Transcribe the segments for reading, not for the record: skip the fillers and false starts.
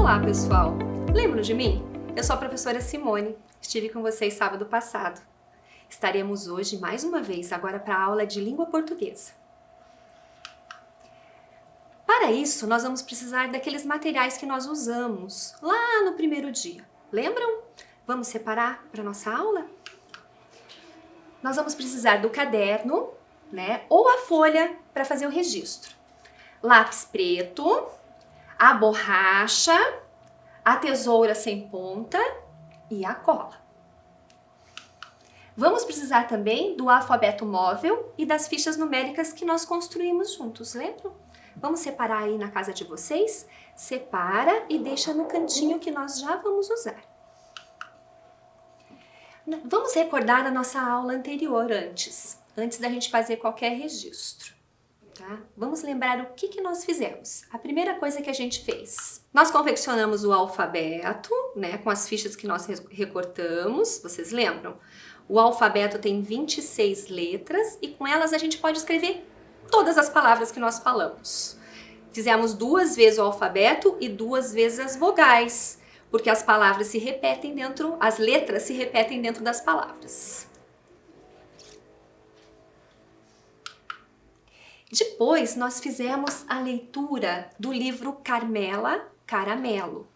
Olá, pessoal! Lembram de mim? Eu sou a professora Simone, estive com vocês sábado passado. Estaremos hoje, mais uma vez, agora para a aula de língua portuguesa. Para isso, nós vamos precisar daqueles materiais que nós usamos lá no primeiro dia. Lembram? Vamos separar para a nossa aula? Nós vamos precisar do caderno, né? Ou a folha para fazer o registro. Lápis preto, a borracha, a tesoura sem ponta e a cola. Vamos precisar também do alfabeto móvel e das fichas numéricas que nós construímos juntos, lembram? Vamos separar aí na casa de vocês? Separa e deixa no cantinho que nós já vamos usar. Vamos recordar a nossa aula anterior antes da gente fazer qualquer registro. Tá? Vamos lembrar o que nós fizemos. A primeira coisa que a gente fez, nós confeccionamos o alfabeto, né, com as fichas que nós recortamos, vocês lembram? O alfabeto tem 26 letras e com elas a gente pode escrever todas as palavras que nós falamos. Fizemos 2 vezes o alfabeto e 2 vezes as vogais, porque as palavras se repetem dentro, as letras se repetem dentro das palavras. Depois, nós fizemos a leitura do livro Carmela Caramelo,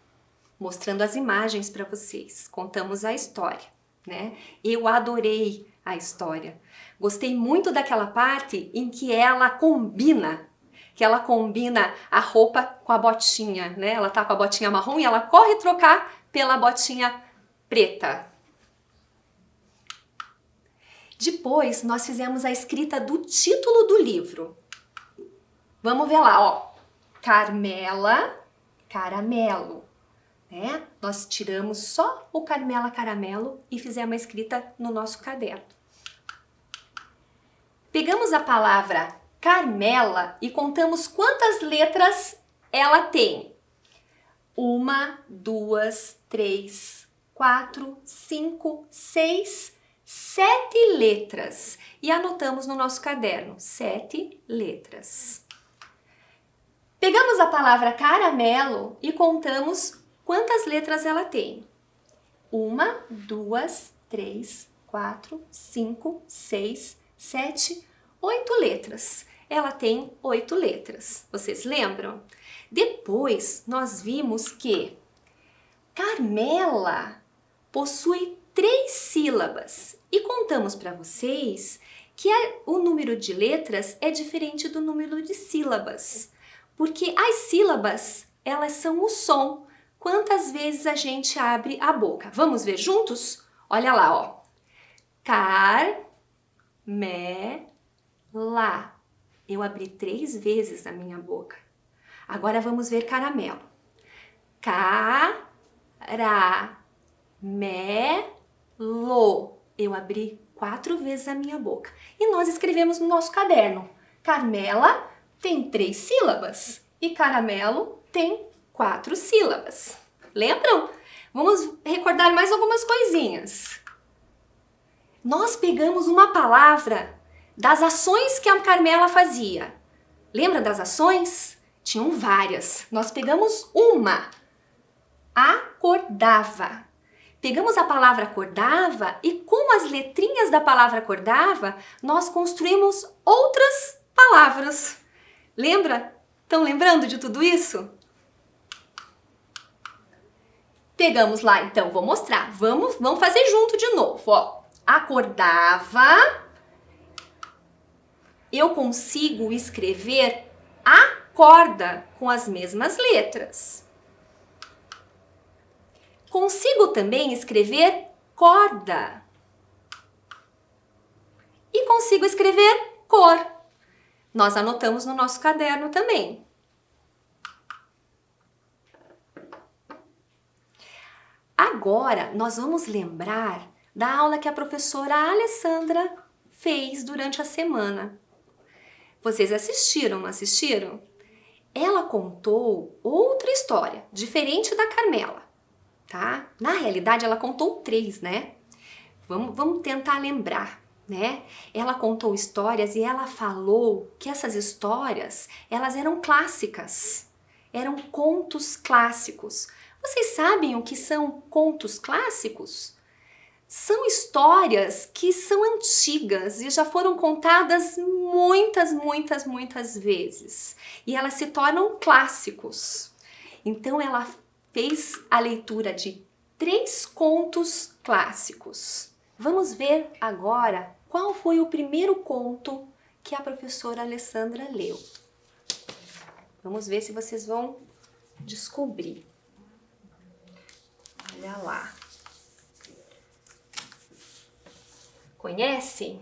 mostrando as imagens para vocês. Contamos a história, né? Eu adorei a história. Gostei muito daquela parte em que ela combina a roupa com a botinha, né? Ela tá com a botinha marrom e ela corre trocar pela botinha preta. Depois, nós fizemos a escrita do título do livro. Vamos ver lá, ó. Carmela Caramelo, né? Nós tiramos só o Carmela Caramelo e fizemos a escrita no nosso caderno. Pegamos a palavra Carmela e contamos quantas letras ela tem. 1, 2, 3, 4, 5, 6, 7 letras. E anotamos no nosso caderno, 7 letras. Pegamos a palavra caramelo e contamos quantas letras ela tem. 1, 2, 3, 4, 5, 6, 7, 8 letras. Ela tem 8 letras. Vocês lembram? Depois, nós vimos que Carmela possui 3 sílabas. E contamos para vocês que o número de letras é diferente do número de sílabas. Porque as sílabas, elas são o som. Quantas vezes a gente abre a boca? Vamos ver juntos? Olha lá, ó. Car-me-la. Eu abri 3 vezes a minha boca. Agora vamos ver caramelo. Ca-ra-me-lo. Eu abri 4 vezes a minha boca. E nós escrevemos no nosso caderno. Carmela tem 3 sílabas e caramelo tem 4 sílabas. Lembram? Vamos recordar mais algumas coisinhas. Nós pegamos uma palavra das ações que a Carmela fazia. Lembra das ações? Tinham várias. Nós pegamos uma. Acordava. Pegamos a palavra acordava e com as letrinhas da palavra acordava, nós construímos outras palavras. Lembra? Estão lembrando de tudo isso? Pegamos lá, então, vou mostrar. Vamos fazer junto de novo, ó. Acordava. Eu consigo escrever acorda com as mesmas letras. Consigo também escrever corda. E consigo escrever cor. Nós anotamos no nosso caderno também. Agora, nós vamos lembrar da aula que a professora Alessandra fez durante a semana. Vocês assistiram, não assistiram? Ela contou outra história, diferente da Carmela, tá? Na realidade, ela contou 3, né? Vamos tentar lembrar. Né? Ela contou histórias e ela falou que essas histórias, elas eram clássicas. Eram contos clássicos. Vocês sabem o que são contos clássicos? São histórias que são antigas e já foram contadas muitas vezes. E elas se tornam clássicos. Então ela fez a leitura de 3 contos clássicos. Vamos ver agora qual foi o primeiro conto que a professora Alessandra leu. Vamos ver se vocês vão descobrir. Olha lá. Conhece?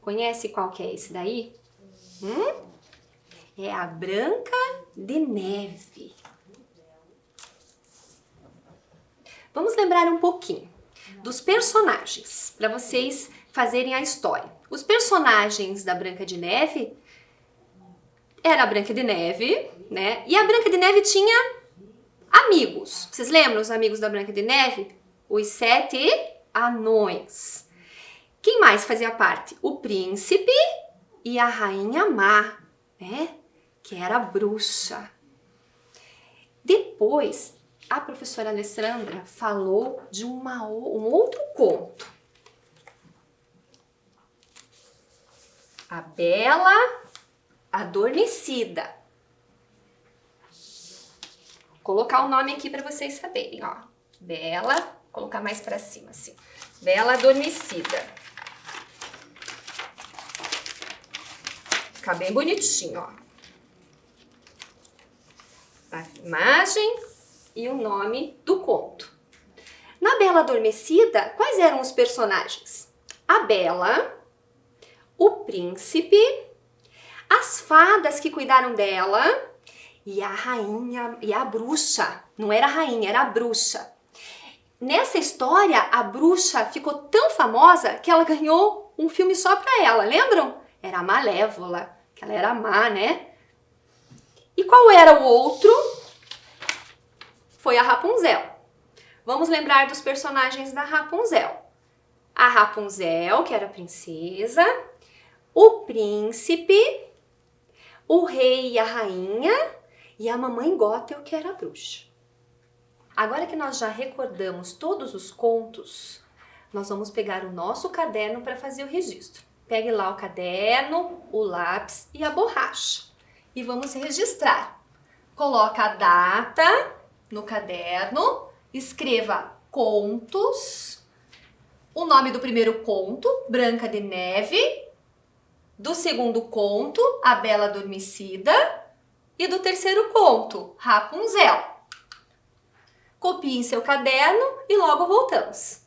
Conhece qual que é esse daí? É a Branca de Neve. Vamos lembrar um pouquinho dos personagens, para vocês fazerem a história. Os personagens da Branca de Neve era a Branca de Neve, né? E a Branca de Neve tinha amigos. Vocês lembram os amigos da Branca de Neve? Os 7 anões. Quem mais fazia parte? O príncipe e a rainha má, né? Que era a bruxa. Depois, a professora Alessandra falou de um outro conto. A Bela Adormecida. Vou colocar o nome aqui para vocês saberem, ó. Bela, vou colocar mais para cima assim. Bela Adormecida. Fica bem bonitinho, ó. A imagem e o nome do conto. Na Bela Adormecida, quais eram os personagens? A Bela, o príncipe, as fadas que cuidaram dela e a rainha e a bruxa. Não era a rainha, era a bruxa. Nessa história, a bruxa ficou tão famosa que ela ganhou um filme só pra ela, lembram? Era a Malévola, que ela era má, né? E qual era o outro? Foi a Rapunzel. Vamos lembrar dos personagens da Rapunzel. A Rapunzel, que era a princesa, o príncipe, o rei e a rainha e a mamãe Gothel, que era a bruxa. Agora que nós já recordamos todos os contos, nós vamos pegar o nosso caderno para fazer o registro. Pegue lá o caderno, o lápis e a borracha e vamos registrar. Coloca a data no caderno, escreva contos, o nome do primeiro conto, Branca de Neve, do segundo conto, A Bela Adormecida e do terceiro conto, Rapunzel. Copie em seu caderno e logo voltamos.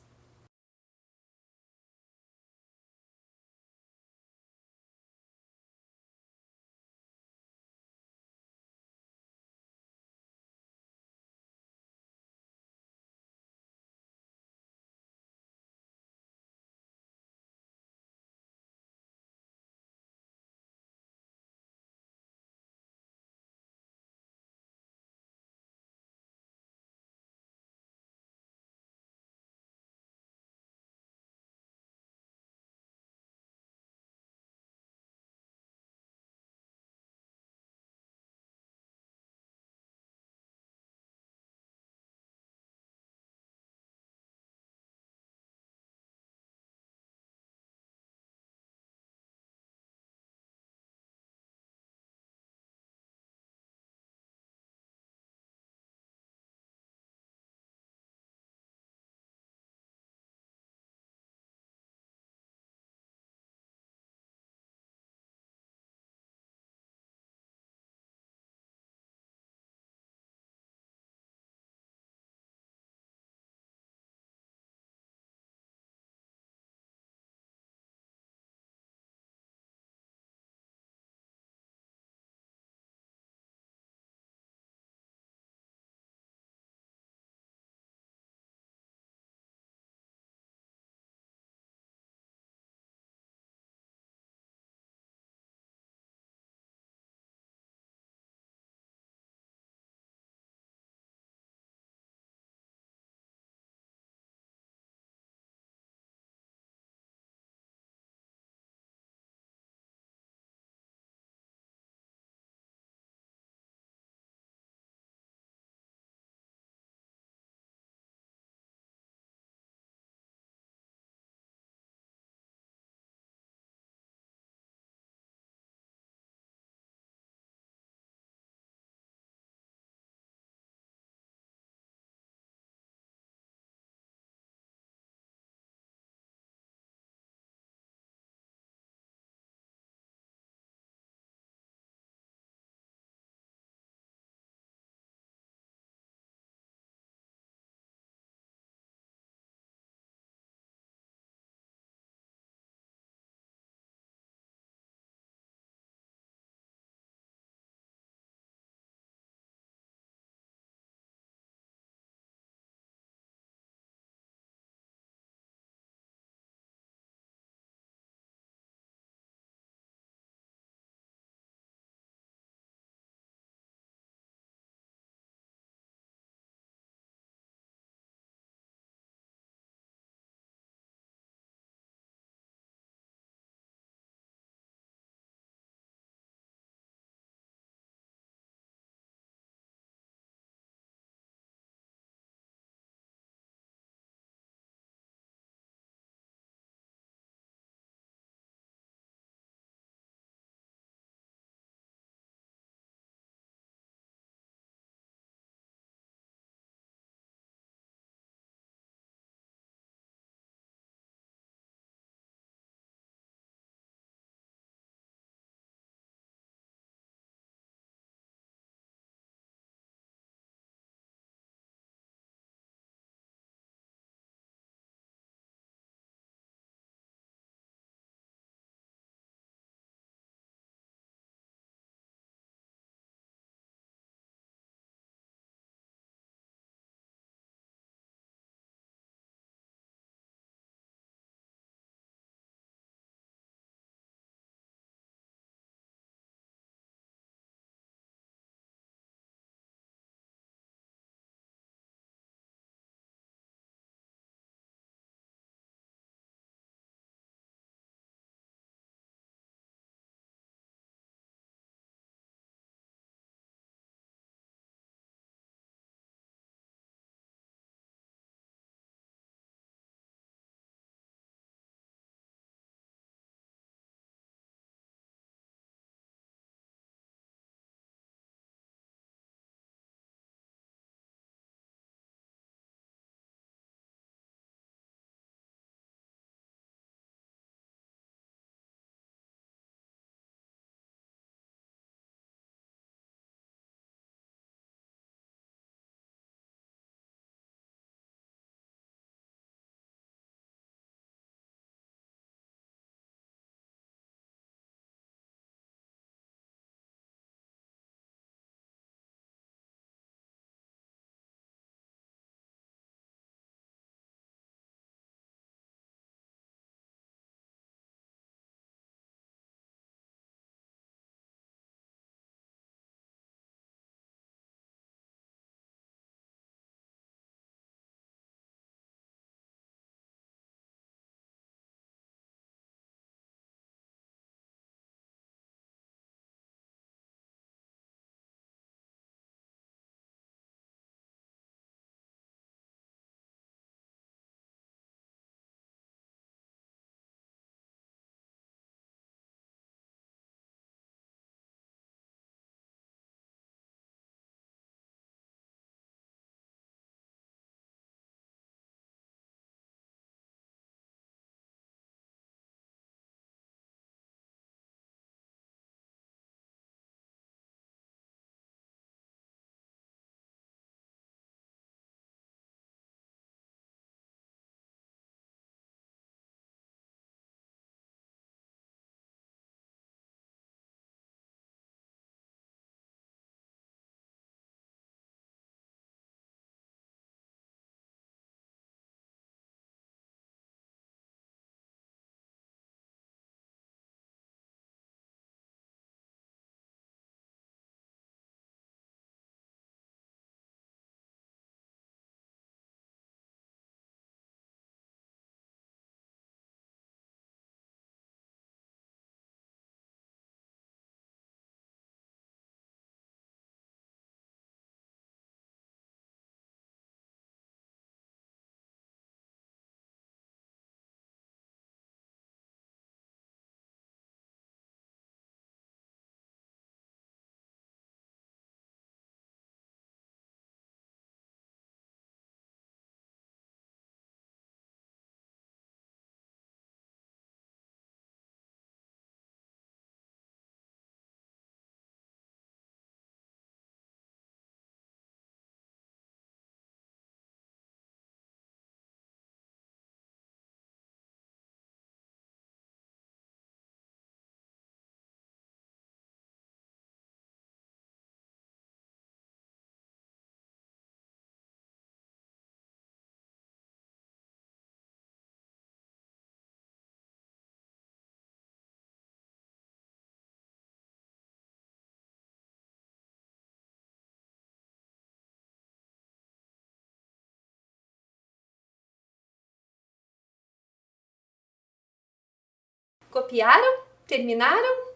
Copiaram? Terminaram?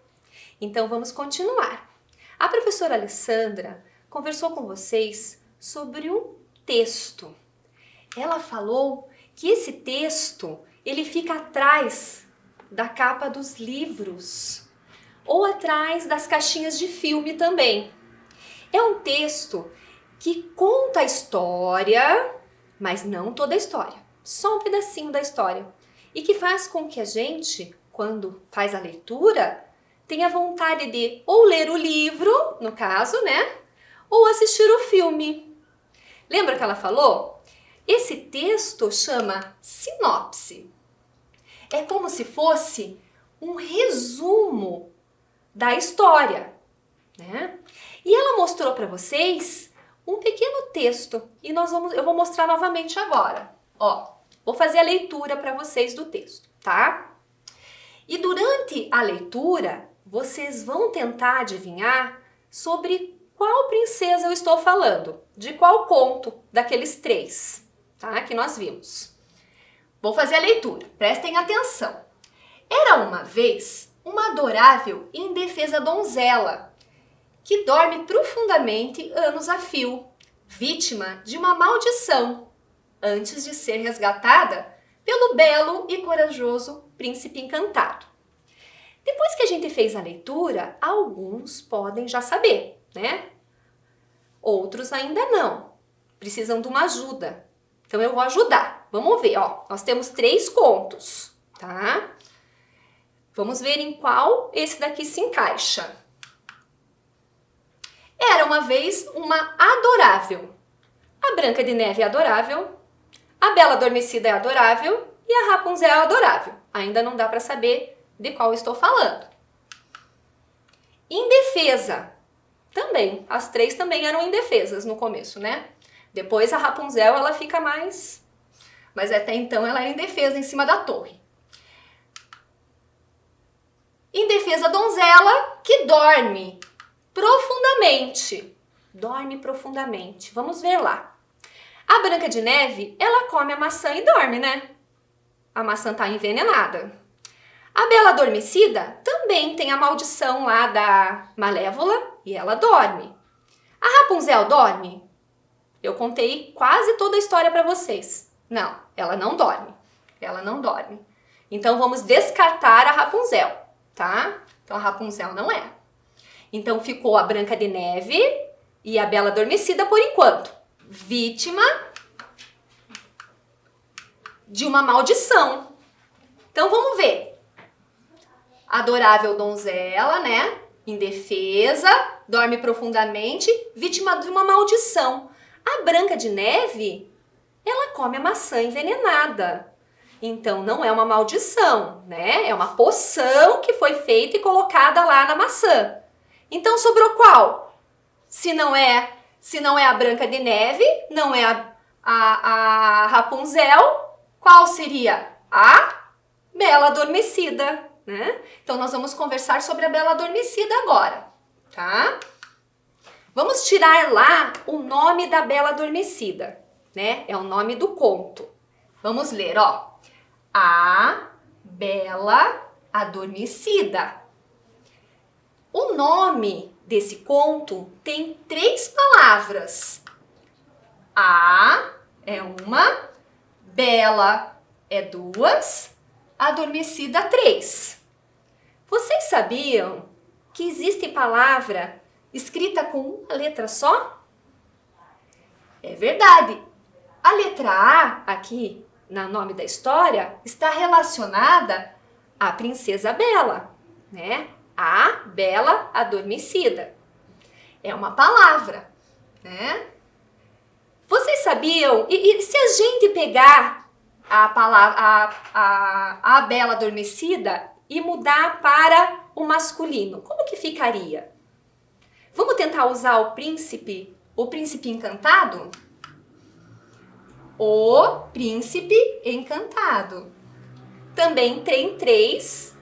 Então vamos continuar. A professora Alessandra conversou com vocês sobre um texto. Ela falou que esse texto, ele fica atrás da capa dos livros ou atrás das caixinhas de filme também. É um texto que conta a história, mas não toda a história, só um pedacinho da história, e que faz com que a gente, quando faz a leitura, tenha vontade de ou ler o livro, no caso, né? Ou assistir o filme. Lembra que ela falou? Esse texto chama sinopse. É como se fosse um resumo da história, né? E ela mostrou para vocês um pequeno texto e eu vou mostrar novamente agora. Ó, vou fazer a leitura para vocês do texto, tá? E durante a leitura, vocês vão tentar adivinhar sobre qual princesa eu estou falando, de qual conto daqueles 3, tá? Que nós vimos. Vou fazer a leitura, prestem atenção. Era uma vez uma adorável e indefesa donzela que dorme profundamente anos a fio, vítima de uma maldição, antes de ser resgatada pelo belo e corajoso príncipe encantado. Depois que a gente fez a leitura, alguns podem já saber, né? Outros ainda não. Precisam de uma ajuda. Então eu vou ajudar. Vamos ver, ó. Nós temos 3 contos, tá? Vamos ver em qual esse daqui se encaixa. Era uma vez uma adorável. A Branca de Neve é adorável, a Bela Adormecida é adorável e a Rapunzel é adorável. Ainda não dá para saber de qual estou falando. Indefesa. Também. As 3 também eram indefesas no começo, né? Depois a Rapunzel, ela fica mais... Mas até então ela era indefesa em cima da torre. Indefesa donzela que dorme profundamente. Dorme profundamente. Vamos ver lá. A Branca de Neve, ela come a maçã e dorme, né? A maçã tá envenenada. A Bela Adormecida também tem a maldição lá da Malévola e ela dorme. A Rapunzel dorme? Eu contei quase toda a história para vocês. Não, ela não dorme. Ela não dorme. Então vamos descartar a Rapunzel, tá? Então a Rapunzel não é. Então ficou a Branca de Neve e a Bela Adormecida por enquanto. Vítima de uma maldição. Então vamos ver. Adorável donzela, né? Indefesa, dorme profundamente, vítima de uma maldição. A Branca de Neve, ela come a maçã envenenada. Então não é uma maldição, né? É uma poção que foi feita e colocada lá na maçã. Então sobrou qual? Se não é a Branca de Neve, não é a Rapunzel, qual seria? A Bela Adormecida, né? Então nós vamos conversar sobre a Bela Adormecida agora, tá? Vamos tirar lá o nome da Bela Adormecida, né? É o nome do conto. Vamos ler, ó. A Bela Adormecida. O nome desse conto tem 3 palavras. A é uma, Bela é 2, Adormecida 3. Vocês sabiam que existe palavra escrita com uma letra só? É verdade. A letra A, aqui no nome da história, está relacionada à Princesa Bela, né? A Bela Adormecida. É uma palavra, né? Vocês sabiam? E se a gente pegar a palavra a Bela Adormecida e mudar para o masculino, como que ficaria? Vamos tentar usar o príncipe encantado? O príncipe encantado. Também tem 3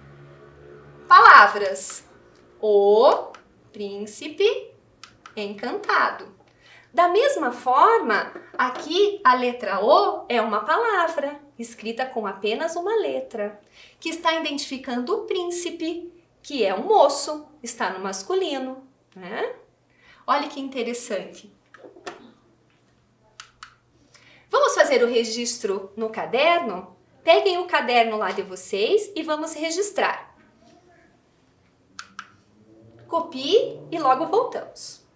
palavras. O príncipe encantado. Da mesma forma, aqui a letra O é uma palavra. escrita com apenas uma letra, que está identificando o príncipe, que é um moço, está no masculino, né? Olha que interessante. Vamos fazer o registro no caderno? Peguem o caderno lá de vocês e vamos registrar. Copie e logo voltamos.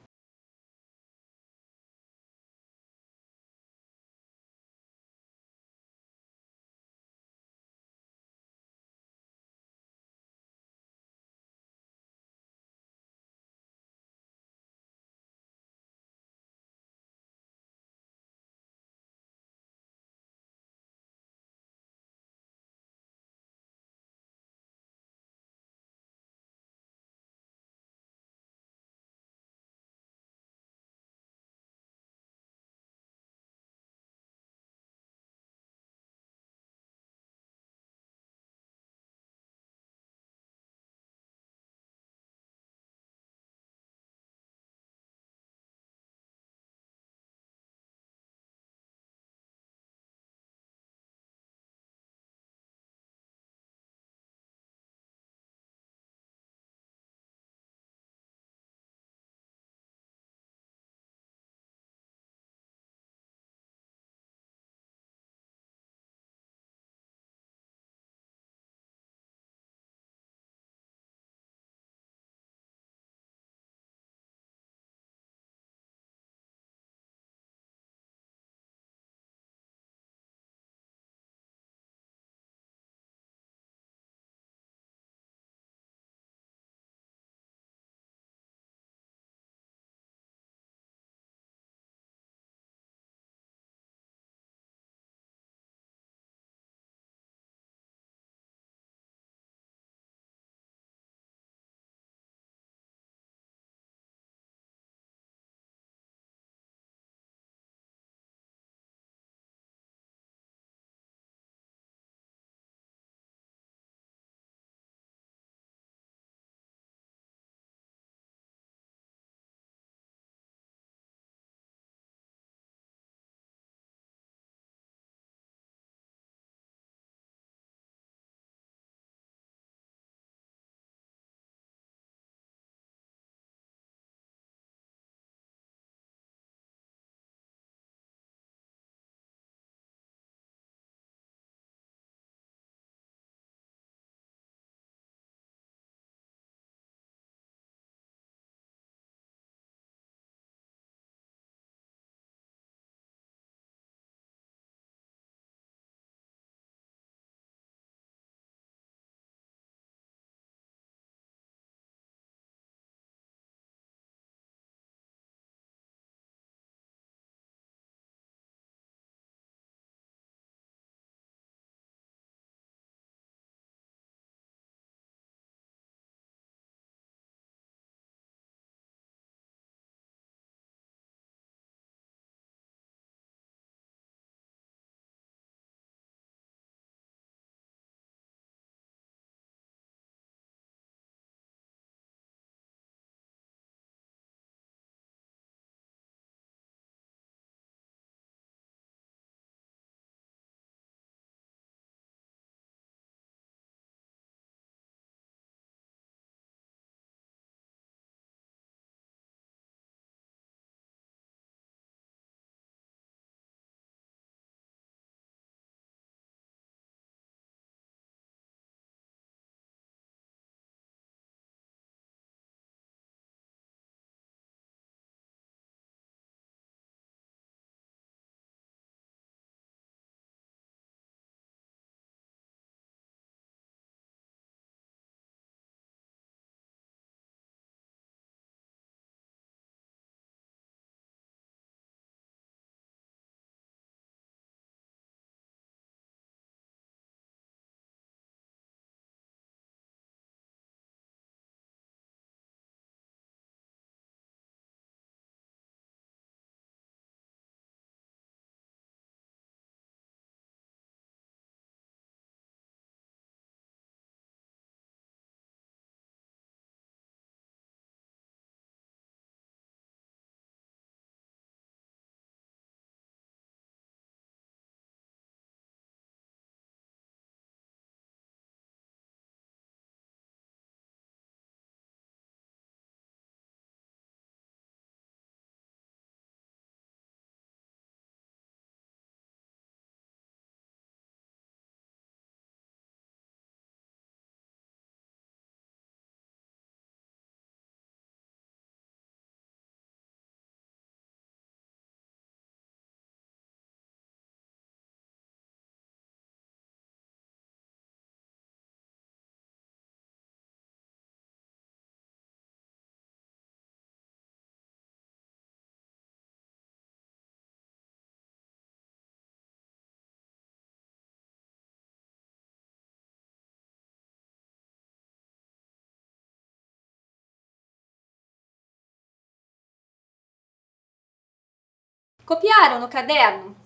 Copiaram no caderno?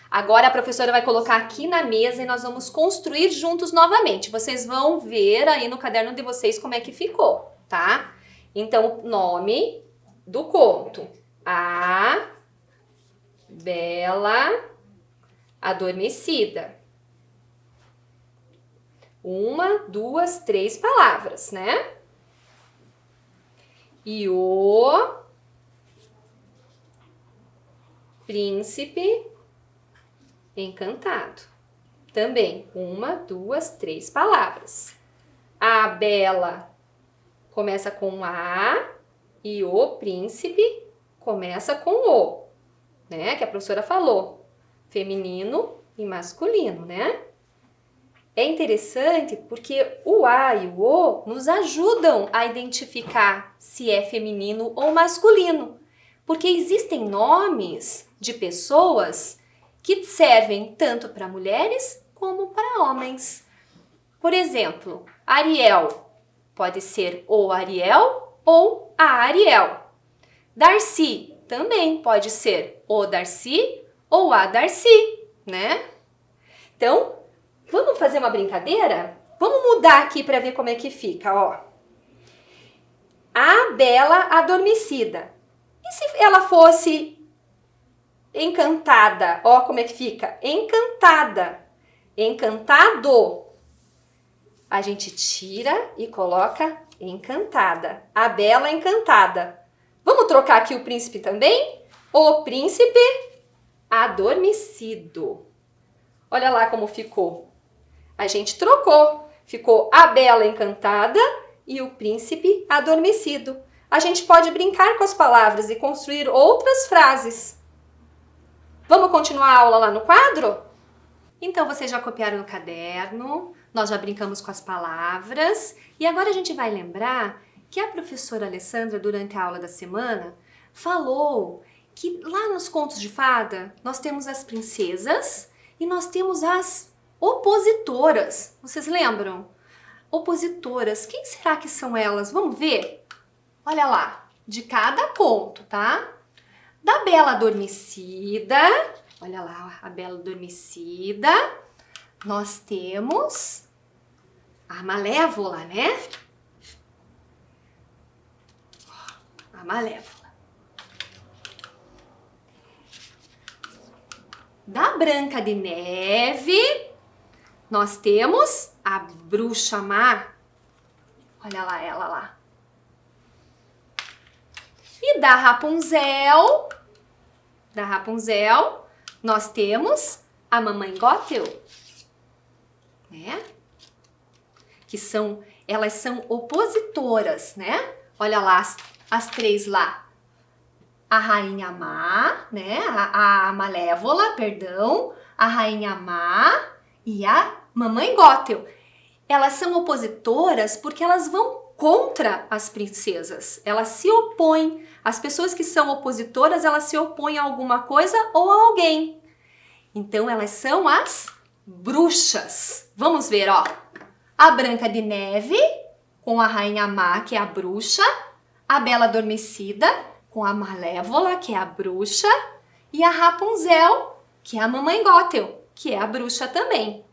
Agora a professora vai colocar aqui na mesa e nós vamos construir juntos novamente. Vocês vão ver aí no caderno de vocês como é que ficou, tá? Então, nome do conto. A Bela Adormecida. 1, 2, 3 palavras, né? E o Príncipe Encantado. Também 1, 2, 3 palavras. A Bela começa com A e o Príncipe começa com O, né? Que a professora falou. Feminino e masculino, né? É interessante porque o A e o O nos ajudam a identificar se é feminino ou masculino. Porque existem nomes de pessoas que servem tanto para mulheres como para homens. Por exemplo, Ariel pode ser o Ariel ou a Ariel. Darcy também pode ser o Darcy ou a Darcy, né? Então, vamos fazer uma brincadeira? Vamos mudar aqui para ver como é que fica, ó. A Bela Adormecida. E se ela fosse encantada? Ó, como é que fica? Encantada. Encantado. A gente tira e coloca encantada. A Bela Encantada. Vamos trocar aqui o príncipe também? O Príncipe Adormecido. Olha lá como ficou. A gente trocou. Ficou a Bela Encantada e o Príncipe Adormecido. A gente pode brincar com as palavras e construir outras frases. Vamos continuar a aula lá no quadro? Então, vocês já copiaram no caderno, nós já brincamos com as palavras e agora a gente vai lembrar que a professora Alessandra, durante a aula da semana, falou que lá nos contos de fada nós temos as princesas e nós temos as opositoras. Vocês lembram? Opositoras, quem será que são elas? Vamos ver? Olha lá, de cada conto, tá? Da Bela Adormecida, olha lá, a Bela Adormecida, nós temos a Malévola, né? A Malévola. Da Branca de Neve, nós temos a Bruxa Má. Olha lá ela lá. E da Rapunzel, nós temos a Mamãe Gothel, né? Elas são opositoras, né? Olha lá as três lá. A Rainha Má, né? A Malévola, perdão, a Rainha Má e a Mamãe Gothel. Elas são opositoras porque elas vão contra as princesas. Elas se opõem. As pessoas que são opositoras, elas se opõem a alguma coisa ou a alguém. Então, elas são as bruxas. Vamos ver, ó. A Branca de Neve, com a Rainha Má, que é a bruxa. A Bela Adormecida, com a Malévola, que é a bruxa. E a Rapunzel, que é a Mamãe Gothel, que é a bruxa também.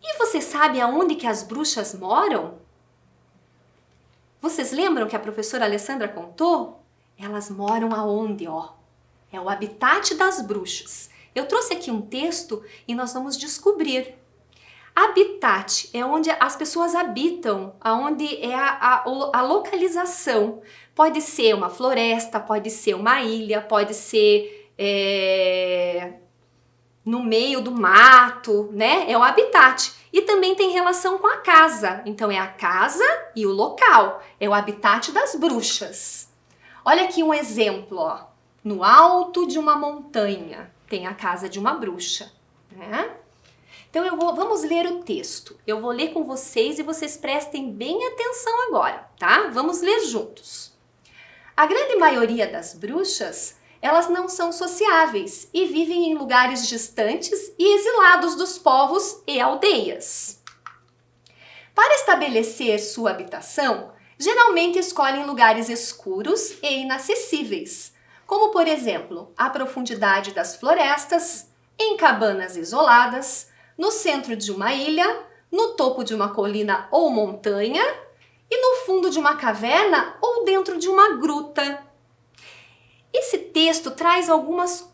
E você sabe aonde que as bruxas moram? Vocês lembram que a professora Alessandra contou? Elas moram aonde, ó? É o habitat das bruxas. Eu trouxe aqui um texto e nós vamos descobrir. Habitat é onde as pessoas habitam, aonde é a localização. Pode ser uma floresta, pode ser uma ilha, pode ser no meio do mato, né? É o habitat. E também tem relação com a casa. Então, é a casa e o local. É o habitat das bruxas. Olha aqui um exemplo, ó. No alto de uma montanha tem a casa de uma bruxa, né? Então, vamos ler o texto. Eu vou ler com vocês e vocês prestem bem atenção agora, tá? Vamos ler juntos. A grande maioria das bruxas, elas não são sociáveis e vivem em lugares distantes e exilados dos povos e aldeias. Para estabelecer sua habitação, geralmente escolhem lugares escuros e inacessíveis, como por exemplo, a profundidade das florestas, em cabanas isoladas, no centro de uma ilha, no topo de uma colina ou montanha e no fundo de uma caverna ou dentro de uma gruta. Esse texto traz algumas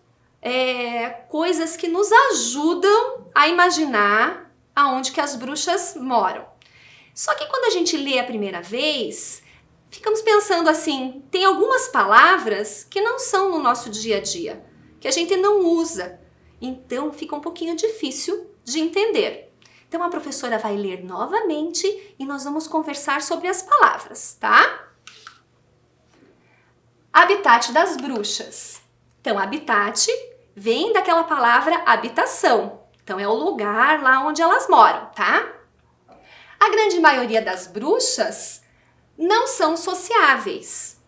coisas que nos ajudam a imaginar aonde que as bruxas moram. Só que quando a gente lê a primeira vez, ficamos pensando assim, tem algumas palavras que não são no nosso dia a dia, que a gente não usa. Então fica um pouquinho difícil de entender. Então a professora vai ler novamente e nós vamos conversar sobre as palavras, tá? Habitat das bruxas. Então, habitat vem daquela palavra habitação. Então, é o lugar lá onde elas moram, tá? A grande maioria das bruxas não são sociáveis.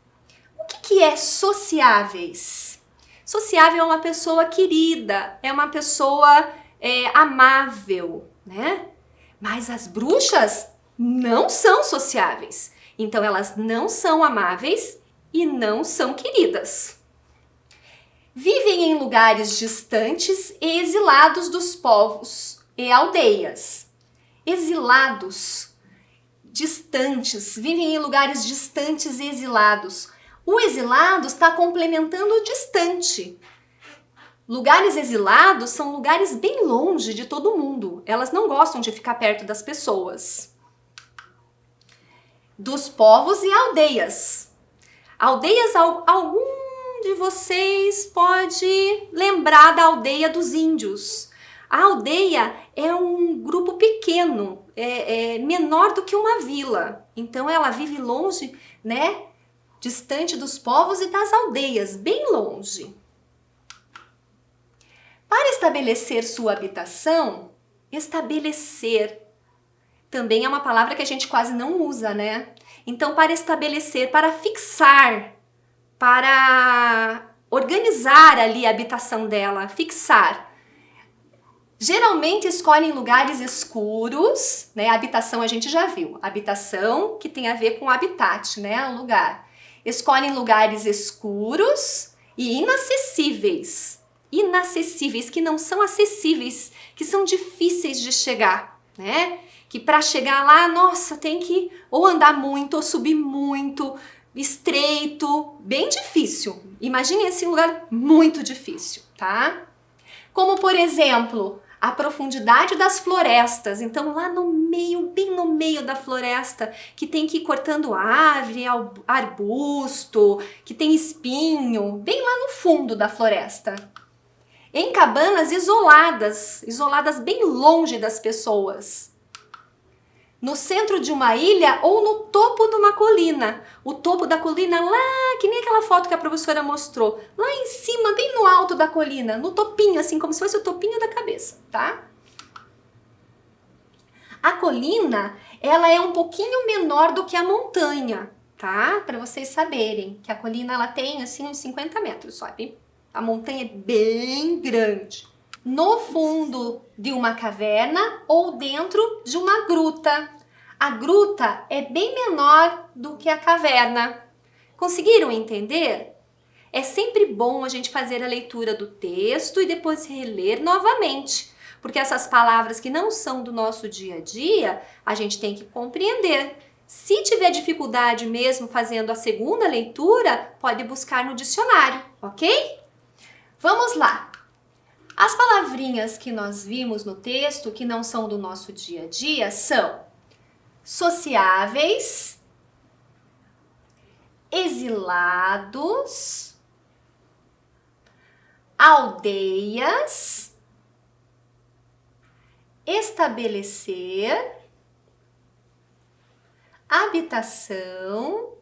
O que é sociáveis? Sociável é uma pessoa querida, é uma pessoa amável, né? Mas as bruxas não são sociáveis. Então, elas não são amáveis e não são queridas. Vivem em lugares distantes e exilados dos povos e aldeias. Exilados, distantes, vivem em lugares distantes e exilados. O exilado está complementando o distante. Lugares exilados são lugares bem longe de todo mundo. Elas não gostam de ficar perto das pessoas. Dos povos e aldeias. Aldeias, algum de vocês pode lembrar da aldeia dos índios. A aldeia é um grupo pequeno, menor do que uma vila. Então ela vive longe, né? Distante dos povos e das aldeias, bem longe. Para estabelecer sua habitação, estabelecer também é uma palavra que a gente quase não usa, né? Então, para estabelecer, para fixar, para organizar ali a habitação dela, fixar. Geralmente escolhem lugares escuros, né? A habitação a gente já viu. Habitação que tem a ver com habitat, né? O lugar. Escolhem lugares escuros e inacessíveis. Inacessíveis, que não são acessíveis, que são difíceis de chegar, né? Que para chegar lá, nossa, tem que ou andar muito, ou subir muito, estreito, bem difícil. Imagine esse lugar muito difícil, tá? Como, por exemplo, a profundidade das florestas. Então, lá no meio, bem no meio da floresta, que tem que ir cortando árvore, arbusto, que tem espinho, bem lá no fundo da floresta. Em cabanas isoladas bem longe das pessoas. No centro de uma ilha ou no topo de uma colina. O topo da colina lá, que nem aquela foto que a professora mostrou. Lá em cima, bem no alto da colina, no topinho, assim, como se fosse o topinho da cabeça, tá? A colina, ela é um pouquinho menor do que a montanha, tá? Para vocês saberem que a colina, ela tem, assim, uns 50 metros, sabe? A montanha é bem grande. No fundo de uma caverna ou dentro de uma gruta. A gruta é bem menor do que a caverna. Conseguiram entender? É sempre bom a gente fazer a leitura do texto e depois reler novamente, porque essas palavras que não são do nosso dia a dia, a gente tem que compreender. Se tiver dificuldade mesmo fazendo a segunda leitura, pode buscar no dicionário, ok? Vamos lá! As palavrinhas que nós vimos no texto, que não são do nosso dia a dia, são sociáveis, exilados, aldeias, estabelecer, habitação,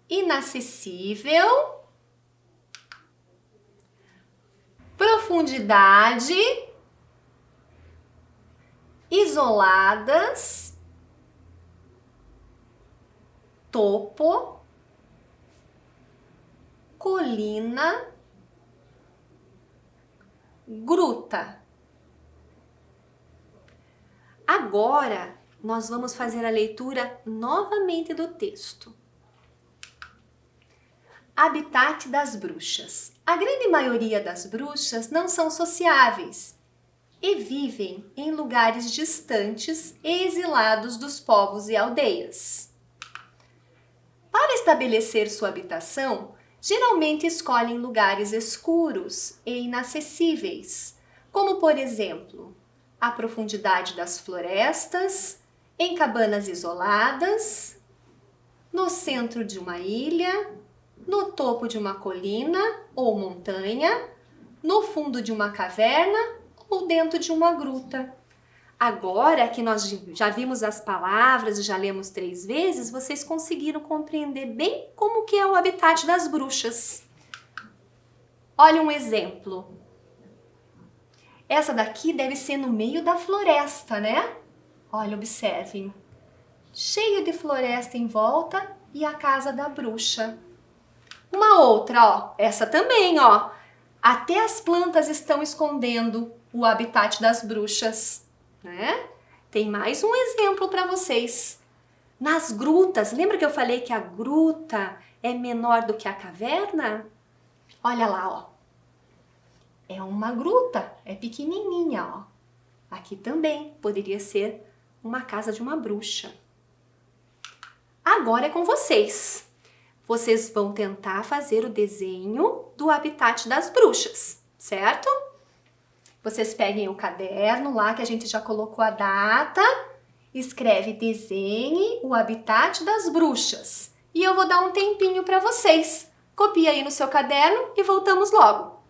inacessível, profundidade, isoladas, topo, colina, gruta. Agora, nós vamos fazer a leitura novamente do texto. Habitat das bruxas. A grande maioria das bruxas não são sociáveis e vivem em lugares distantes e exilados dos povos e aldeias. Para estabelecer sua habitação, geralmente escolhem lugares escuros e inacessíveis, como por exemplo, a profundidade das florestas, em cabanas isoladas, no centro de uma ilha, no topo de uma colina ou montanha, no fundo de uma caverna ou dentro de uma gruta. Agora que nós já vimos as palavras e já lemos 3 vezes, vocês conseguiram compreender bem como que é o habitat das bruxas. Olha um exemplo. Essa daqui deve ser no meio da floresta, né? Olha, observem. Cheio de floresta em volta e a casa da bruxa. Uma outra, ó, essa também, ó. Até as plantas estão escondendo o habitat das bruxas, né? Tem mais um exemplo para vocês. Nas grutas, lembra que eu falei que a gruta é menor do que a caverna? Olha lá, ó. É uma gruta, é pequenininha, ó. Aqui também poderia ser uma casa de uma bruxa. Agora é com vocês. Vocês vão tentar fazer o desenho do habitat das bruxas, certo? Vocês peguem o caderno lá que a gente já colocou a data, escreve desenhe o habitat das bruxas. E eu vou dar um tempinho para vocês. Copia aí no seu caderno e voltamos logo.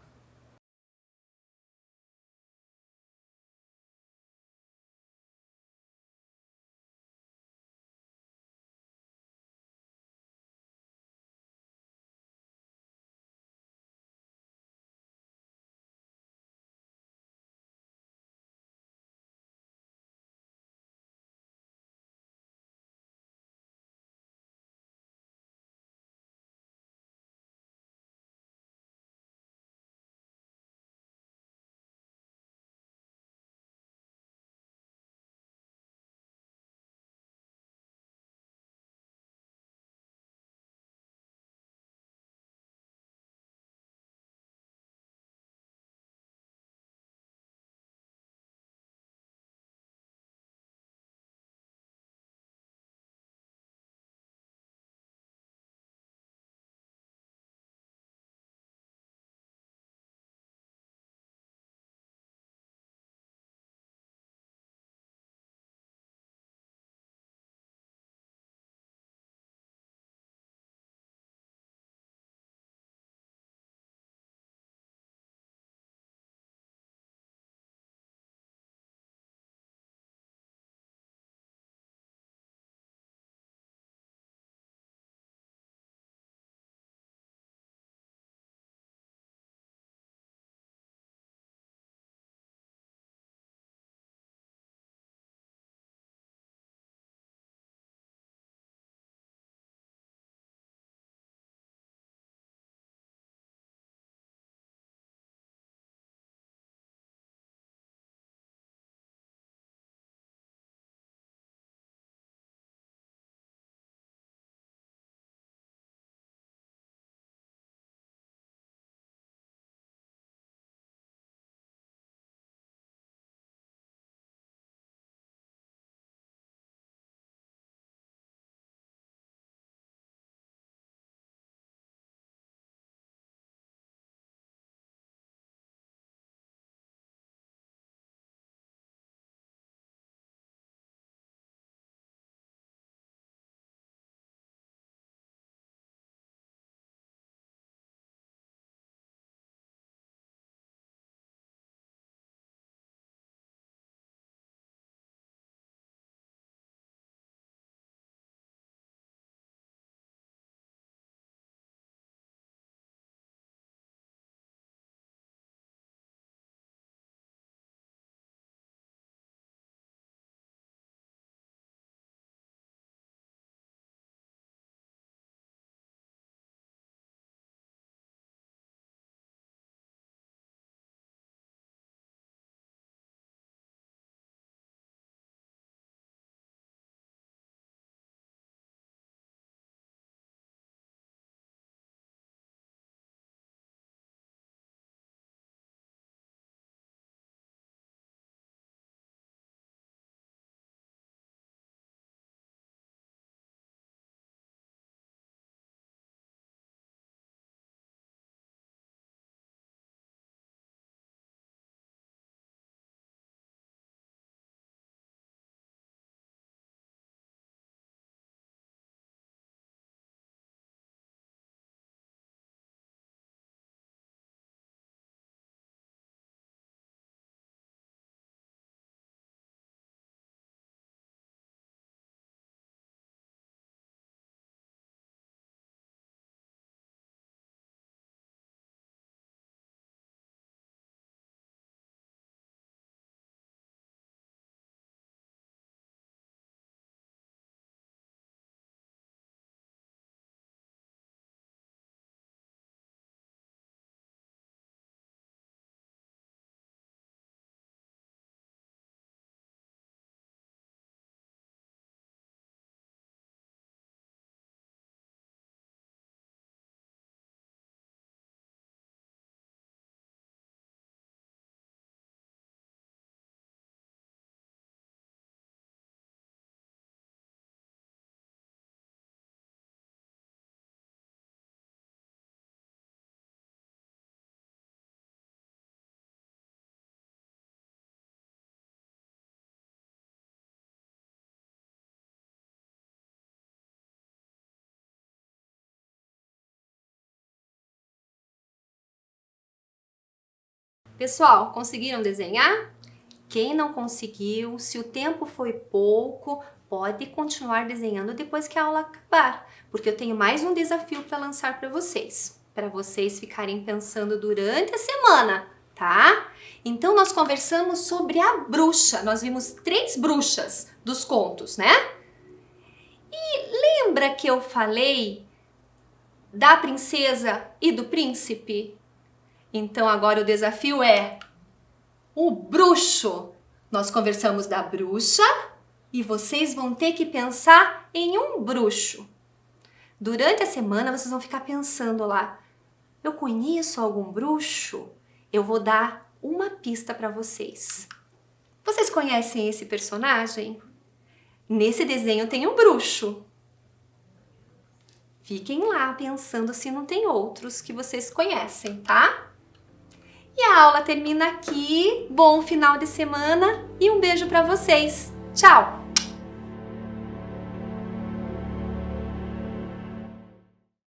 Pessoal, conseguiram desenhar? Quem não conseguiu, se o tempo foi pouco, pode continuar desenhando depois que a aula acabar, porque eu tenho mais um desafio para lançar para vocês ficarem pensando durante a semana, tá? Então nós conversamos sobre a bruxa, nós vimos 3 bruxas dos contos, né? E lembra que eu falei da princesa e do príncipe? Então agora o desafio é o bruxo. Nós conversamos da bruxa e vocês vão ter que pensar em um bruxo. Durante a semana vocês vão ficar pensando lá, eu conheço algum bruxo? Eu vou dar uma pista para vocês. Vocês conhecem esse personagem? Nesse desenho tem um bruxo. Fiquem lá pensando se não tem outros que vocês conhecem, tá? E a aula termina aqui. Bom final de semana e um beijo para vocês. Tchau!